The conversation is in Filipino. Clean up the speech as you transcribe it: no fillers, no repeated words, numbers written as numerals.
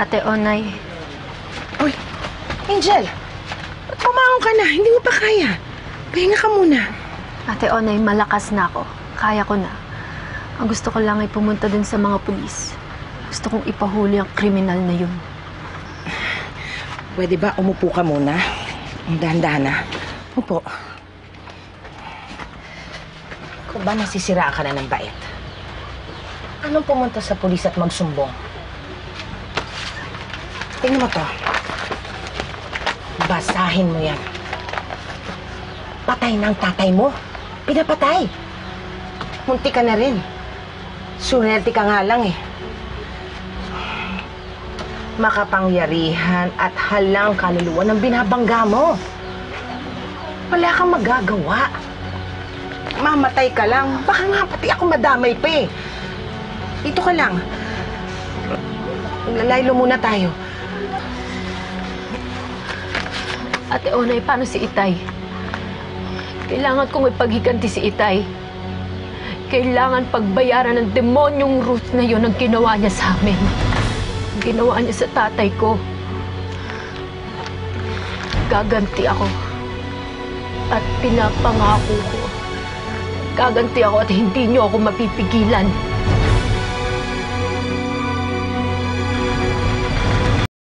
Ate Onay. Uy, Angel! Ba't bumangon ka na? Hindi mo pa kaya. Pahinga ka muna. Ate Onay, malakas na ako. Kaya ko na. Ang gusto ko lang ay pumunta dun sa mga pulis. Gusto kong ipahuli ang kriminal na yun. Pwede ba umupo ka muna? Ang dahan-dahan na. Upo. Kung ba nasisiraan ka na ng bait? Anong pumunta sa pulis at magsumbong? Tingnan mo to. Basahin mo yan. Patay ng tatay mo. Pinapatay. Munti ka na rin. Sunerte ka nga lang eh. Makapangyarihan at halang kaluluwa ng binabangga mo. Wala kang magagawa. Mamatay ka lang. Baka nga pati ako madamay pa eh. Dito ka lang. Lalaylo muna tayo. Ate Onay, paano si Itay? Kailangan kong ipaghiganti si Itay. Kailangan pagbayaran ng demonyong Ruth na yun ang ginawa niya sa amin. Ang ginawa niya sa tatay ko. Gaganti ako. At pinapangako ko. Gaganti ako at hindi niyo ako mapipigilan.